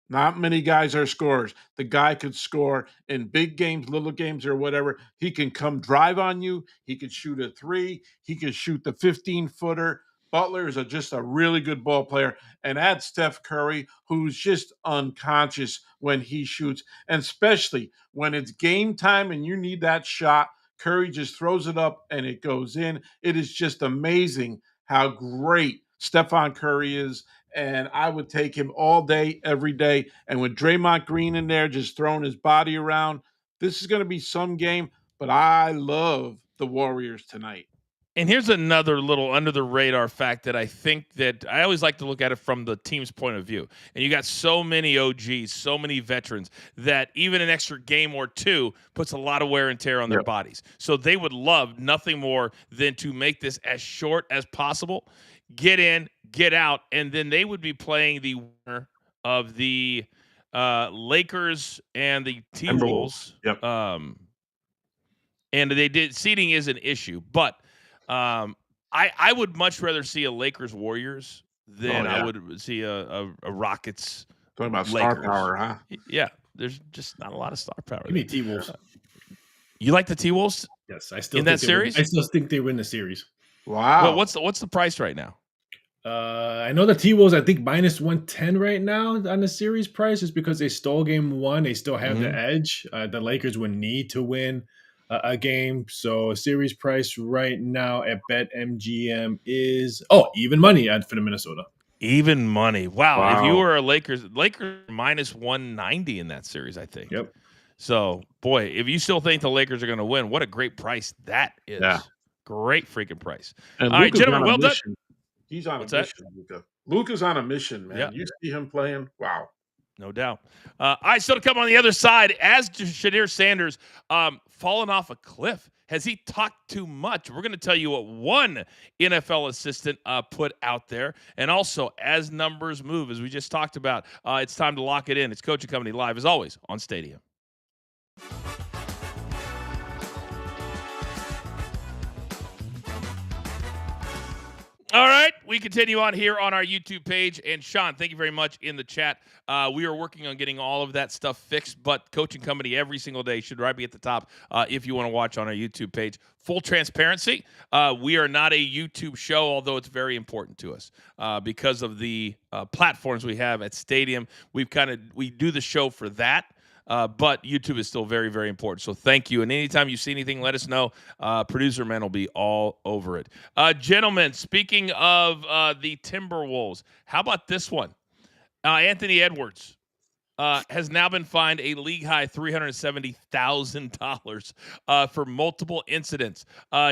Not many guys are scorers. The guy could score in big games, little games, or whatever. He can come drive on you. He could shoot a 3. He could shoot the 15-footer. Butler is just a really good ball player. And add Steph Curry, who's just unconscious when he shoots, and especially when it's game time and you need that shot. Curry just throws it up and it goes in. It is just amazing how great Stephon Curry is. And I would take him all day, every day. And with Draymond Green in there just throwing his body around, this is going to be some game. But I love the Warriors tonight. And here's another little under the radar fact that I think that I always like to look at it from the team's point of view. And you got so many OGs, so many veterans that even an extra game or 2 puts a lot of wear and tear on their bodies. So they would love nothing more than to make this as short as possible, get in, get out, and then they would be playing the winner of the Lakers and the T-Wolves. Yep. And they did seeding is an issue, but I would much rather see a Lakers Warriors than I would see a Rockets. Talking about Lakers. star power, huh? Yeah, there's just not a lot of star power. Give me T-Wolves. You like the T-Wolves? Yes, I still in think that series. I still think they win the series. Wow. Well, what's the price right now? I know the T-Wolves, I think -110 right now on the series price is because they stole game 1. They still have the edge. The Lakers would need to win a game. So series price right now at BetMGM is even money for the Minnesota. Even money. Wow. If you were a Lakers -190 in that series, I think. Yep. So, boy, if you still think the Lakers are going to win, what a great price that is. Yeah. Great freaking price. And all right, gentlemen, well done. He's on a mission, Luka. Luka's on a mission, man. Yep. You see him playing? Wow. No doubt. All right, still to come on the other side, as Shadir Sanders falling off a cliff. Has he talked too much? We're going to tell you what one NFL assistant put out there. And also, as numbers move, as we just talked about, it's time to lock it in. It's Coaching Company live, as always, on Stadium. All right, we continue on here on our YouTube page. And Sean, thank you very much in the chat. We are working on getting all of that stuff fixed, but Coaching Company every single day should right be at the top if you want to watch on our YouTube page. Full transparency, we are not a YouTube show, although it's very important to us because of the platforms we have at Stadium. We do the show for that. But YouTube is still very, very important. So thank you. And anytime you see anything, let us know. Producer Man will be all over it. Gentlemen, speaking of the Timberwolves, how about this one? Anthony Edwards has now been fined a league-high $370,000 for multiple incidents.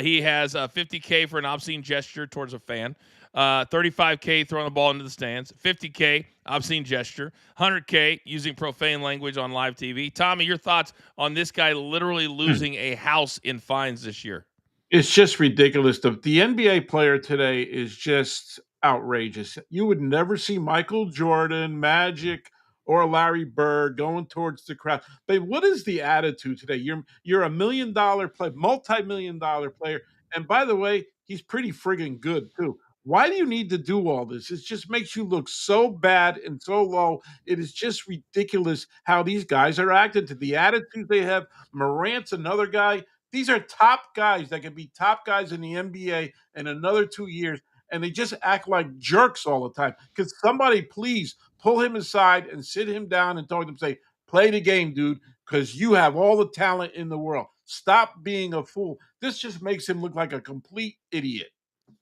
He has $50K for an obscene gesture towards a fan. $35K throwing the ball into the stands, $50K obscene gesture, $100K using profane language on live TV. Tommy, your thoughts on this guy literally losing a house in fines this year? It's just ridiculous. The NBA player today is just outrageous. You would never see Michael Jordan, Magic, or Larry Bird going towards the crowd. But what is the attitude today? You're a $1 million player, multi-million-dollar player, and by the way, he's pretty friggin' good too. Why do you need to do all this? It just makes you look so bad and so low. It is just ridiculous how these guys are acting, to the attitude they have. Morant's another guy. These are top guys that could be top guys in the NBA in another 2 years, and they just act like jerks all the time. Could somebody please pull him aside and sit him down and talk to him, say, play the game, dude, because you have all the talent in the world. Stop being a fool. This just makes him look like a complete idiot.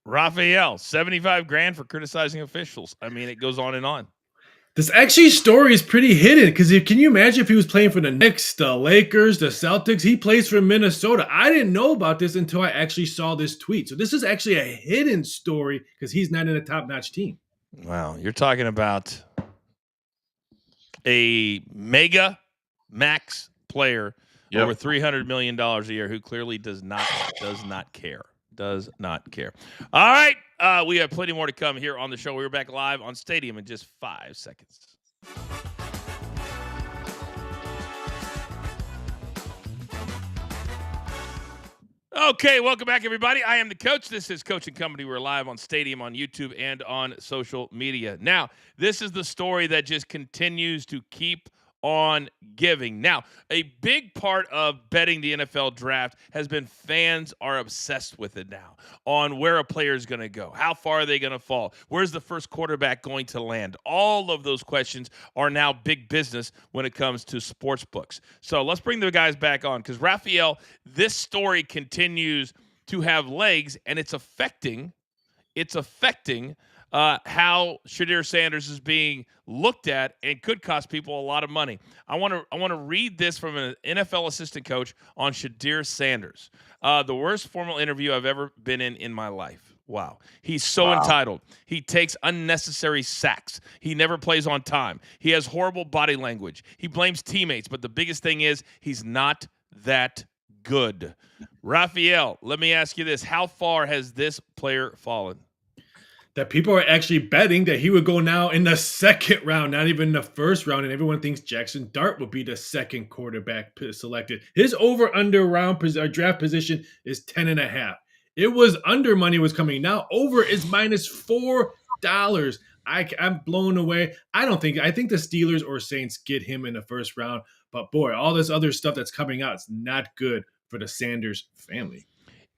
Raphael, $75,000 for criticizing officials. I mean, it goes on and on. This actually story is pretty hidden because can you imagine if he was playing for the Knicks, the Lakers, the Celtics? He plays for Minnesota. I didn't know about this until I actually saw this tweet. So this is actually a hidden story because he's not in a top-notch team. Wow, you're talking about a mega max player over $300 million a year who clearly does not care. Does not care. All right. We have plenty more to come here on the show. We're back live on Stadium in just 5 seconds. Okay, welcome back, everybody. I am the coach. This is Coaching Company. We're live on Stadium, on YouTube, and on social media. Now, this is the story that just continues to keep on giving. Now, a big part of betting the NFL draft has been fans are obsessed with it now on where a player is going to go. How far are they going to fall? Where's the first quarterback going to land? All of those questions are now big business when it comes to sports books. So let's bring the guys back on because, Raphael, this story continues to have legs, and it's affecting how Shedeur Sanders is being looked at and could cost people a lot of money. I want to read this from an NFL assistant coach on Shedeur Sanders. The worst formal interview I've ever been in my life. Wow. He's so entitled. He takes unnecessary sacks. He never plays on time. He has horrible body language. He blames teammates, but the biggest thing is he's not that good. Raphael, let me ask you this. How far has this player fallen? That people are actually betting that he would go now in the second round, not even the first round, and everyone thinks Jackson Dart will be the second quarterback selected. His over-under round draft position is 10.5. It was under money was coming. Now over is -$4. I'm blown away. I think the Steelers or Saints get him in the first round, but boy, all this other stuff that's coming out is not good for the Sanders family.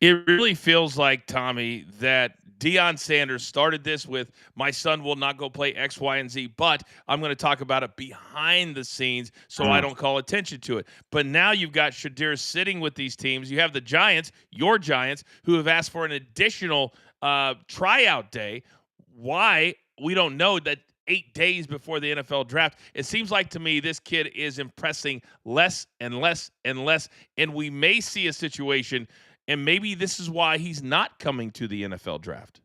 It really feels like, Tommy, that Deion Sanders started this with, my son will not go play X, Y, and Z, but I'm going to talk about it behind the scenes so I don't call attention to it. But now you've got Shedeur sitting with these teams. You have the Giants, your Giants, who have asked for an additional tryout day. Why? We don't know that 8 days before the NFL draft. It seems like to me this kid is impressing less and less and less, and we may see a situation, and maybe this is why he's not coming to the NFL draft.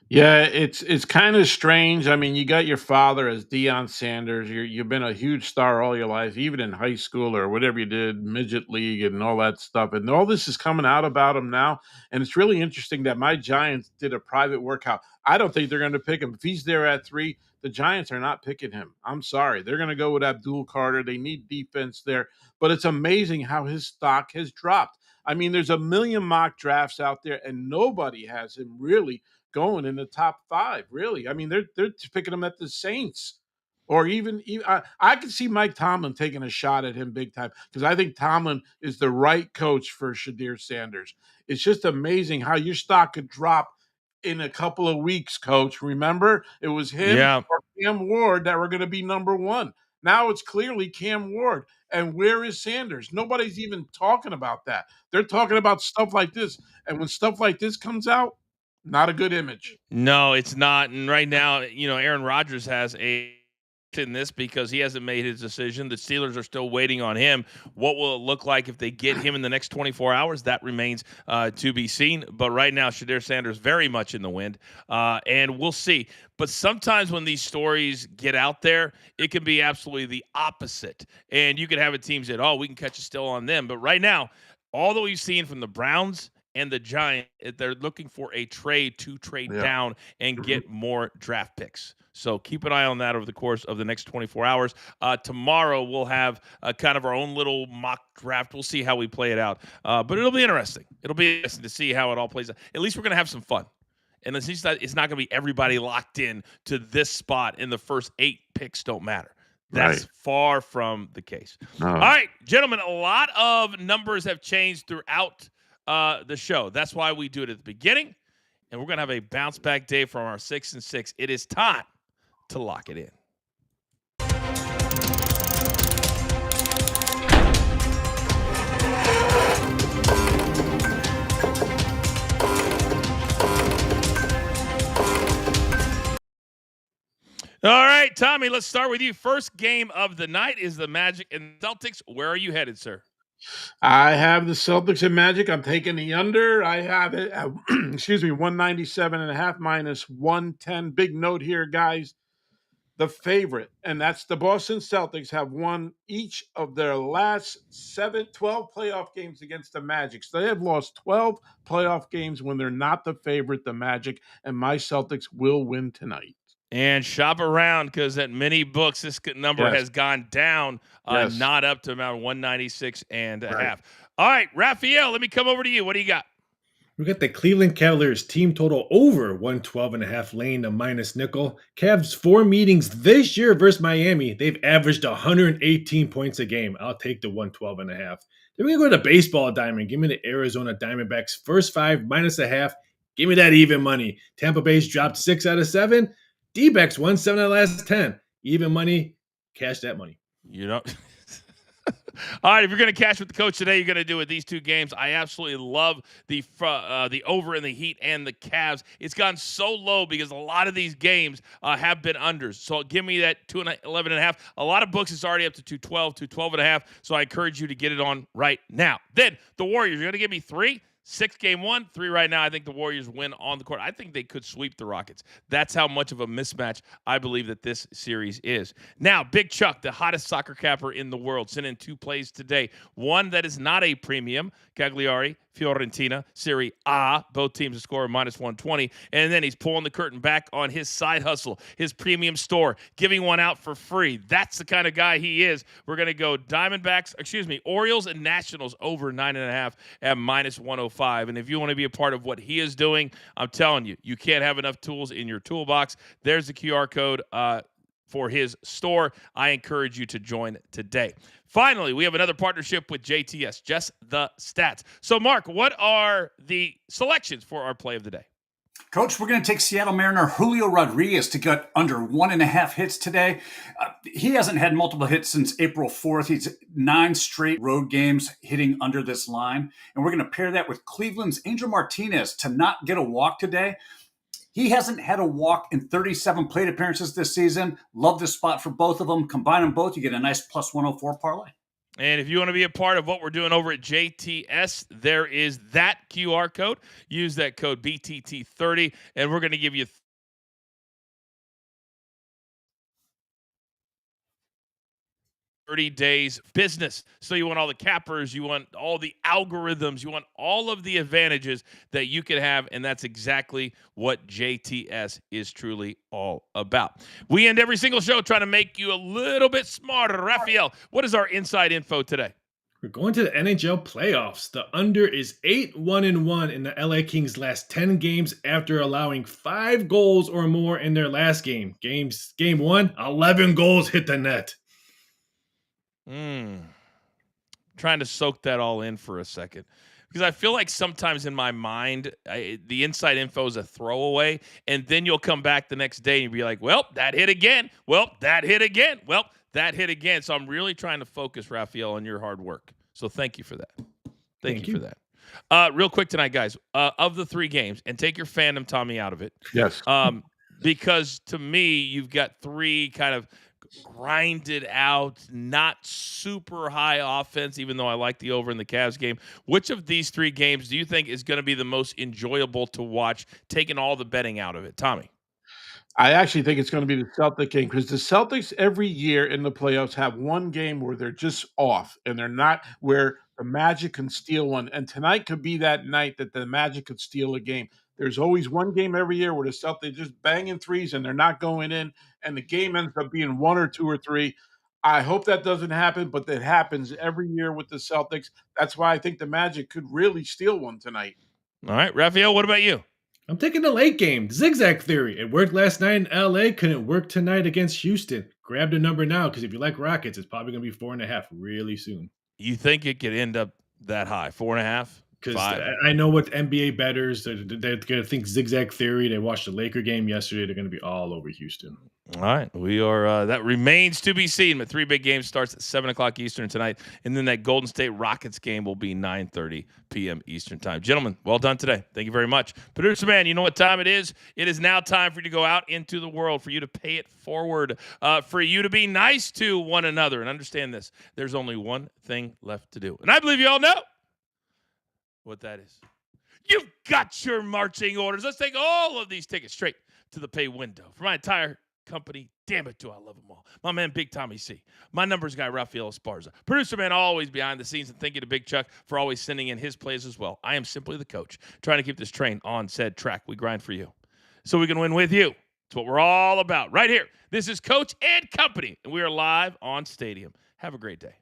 Yeah, it's kind of strange. I mean, you got your father as Deion Sanders. You've been a huge star all your life, even in high school or whatever you did, midget league and all that stuff. And all this is coming out about him now. And it's really interesting that my Giants did a private workout. I don't think they're going to pick him. If he's there at 3, the Giants are not picking him. I'm sorry. They're going to go with Abdul Carter. They need defense there. But it's amazing how his stock has dropped. I mean, there's a million mock drafts out there, and nobody has him really going in the top 5. Really, I mean, they're picking him at the Saints, or even I could see Mike Tomlin taking a shot at him big time because I think Tomlin is the right coach for Shadir Sanders. It's just amazing how your stock could drop in a couple of weeks, Coach. Remember, it was him Yeah. or Cam Ward that were going to be number 1. Now it's clearly Cam Ward. And where is Sanders? Nobody's even talking about that. They're talking about stuff like this. And when stuff like this comes out, not a good image. No, it's not. And right now, Aaron Rodgers has a in this because he hasn't made his decision. The Steelers are still waiting on him. What will it look like if they get him in the next 24 hours? That remains to be seen. But right now, Shadir Sanders very much in the wind, and we'll see. But sometimes when these stories get out there, it can be absolutely the opposite. And you can have a team say, oh, we can catch a still on them. But right now, all that we've seen from the Browns and the Giants, they're looking for a trade to trade down and get more draft picks. So keep an eye on that over the course of the next 24 hours. Tomorrow we'll have kind of our own little mock draft. We'll see how we play it out. But it'll be interesting. It'll be interesting to see how it all plays out. At least we're going to have some fun. And at least it's not going to be everybody locked in to this spot and the first 8 picks don't matter. That's far from the case. All right, gentlemen, a lot of numbers have changed throughout the show. That's why we do it at the beginning. And we're going to have a bounce back day from our 6 and 6. It is time to lock it in. All right, Tommy, let's start with you. First game of the night is the Magic and Celtics. Where are you headed, sir? I have the Celtics and Magic. I'm taking the under. I have it at, 197.5 minus 110. Big note here, guys. The favorite, and that's the Boston Celtics, have won each of their last 12 playoff games against the Magic. So they have lost 12 playoff games when they're not the favorite, the Magic, and my Celtics will win tonight. And shop around because at many books, this number has gone down, not up to about 196 and a half. All right, Raphael, let me come over to you. What do you got? We got the Cleveland Cavaliers team total over 112.5, laying the minus nickel. Cavs 4 meetings this year versus Miami. They've averaged 118 points a game. I'll take the 112.5. Then we're going to go to baseball diamond. Give me the Arizona Diamondbacks first 5 minus a half. Give me that even money. Tampa Bay's dropped 6 out of 7. D-backs won 7 out of the last 10. Even money. Cash that money. You know. All right, if you're going to cash with the coach today, you're going to do it these 2 games. I absolutely love the over in the Heat and the Cavs. It's gone so low because a lot of these games have been unders. So give me that 211.5. A lot of books it's already up to 212, 212.5. So I encourage you to get it on right now. Then the Warriors, you're going to give me 3. 6 game 1, 3 right now. I think the Warriors win on the court. I think they could sweep the Rockets. That's how much of a mismatch I believe that this series is. Now, Big Chuck, the hottest soccer capper in the world, sent in 2 plays today. One that is not a premium, Cagliari, Fiorentina, Serie A. Both teams to score minus 120. And then he's pulling the curtain back on his side hustle, his premium store, giving one out for free. That's the kind of guy he is. We're going to go Orioles and Nationals over 9.5 at minus 105. And if you want to be a part of what he is doing, I'm telling you, you can't have enough tools in your toolbox. There's the QR code for his store. I encourage you to join today. Finally, we have another partnership with JTS, Just the Stats. So, Mark, what are the selections for our play of the day? Coach, we're going to take Seattle Mariner Julio Rodriguez to get under 1.5 hits today. He hasn't had multiple hits since April 4th. He's 9 straight road games hitting under this line. And we're going to pair that with Cleveland's Angel Martinez to not get a walk today. He hasn't had a walk in 37 plate appearances this season. Love this spot for both of them. Combine them both, you get a nice plus 104 parlay. And if you want to be a part of what we're doing over at JTS, there is that QR code. Use that code BTT30, and we're going to give you 30 days business. So you want all the cappers, you want all the algorithms, you want all of the advantages that you can have, and that's exactly what JTS is truly all about. We end every single show trying to make you a little bit smarter. Raphael, what is our inside info today? We're going to the NHL playoffs. The under is 8-1-1 in the LA Kings' last 10 games after allowing 5 goals or more in their last game. Game 1, 11 goals hit the net. Trying to soak that all in for a second. Because I feel like sometimes in my mind, the inside info is a throwaway, and then you'll come back the next day and you'll be like, well, that hit again. Well, that hit again. Well, that hit again. So I'm really trying to focus, Raphael, on your hard work. So thank you for that. Thank you for that. Real quick tonight, guys, of the 3 games, and take your fandom Tommy out of it. Yes. Because to me, you've got 3 kind of grinded out, not super high offense, even though I like the over in the Cavs game. Which of these 3 games do you think is going to be the most enjoyable to watch, taking all the betting out of it? Tommy. I actually think it's going to be the Celtic game because the Celtics every year in the playoffs have one game where they're just off and they're not where the Magic can steal one. And tonight could be that night that the Magic could steal a game. There's always one game every year where the Celtics just banging threes and they're not going in, and the game ends up being 1 or 2 or 3. I hope that doesn't happen, but that happens every year with the Celtics. That's why I think the Magic could really steal one tonight. All right, Raphael, what about you? I'm taking the late game, zigzag theory. It worked last night in LA, couldn't work tonight against Houston. Grab the number now, because if you like Rockets, it's probably going to be 4.5 really soon. You think it could end up that high? 4.5? Because 5? I know what NBA bettors, they're going to think zigzag theory. They watched the Laker game yesterday. They're going to be all over Houston. All right, we are. That remains to be seen. But 3 big games starts at 7:00 Eastern tonight, and then that Golden State Rockets game will be 9:30 p.m. Eastern time. Gentlemen, well done today. Thank you very much. Producer man, you know what time it is? It is now time for you to go out into the world, for you to pay it forward, for you to be nice to one another, and understand this: there's only one thing left to do, and I believe you all know what that is. You've got your marching orders. Let's take all of these tickets straight to the pay window for my entire company. Damn it, do I love them all. My man, Big Tommy C. My numbers guy, Rafael Esparza. Producer man, always behind the scenes. And thank you to Big Chuck for always sending in his plays as well. I am simply the coach, trying to keep this train on said track. We grind for you so we can win with you. It's what we're all about right here. This is Coach and Company, and we are live on Stadium. Have a great day.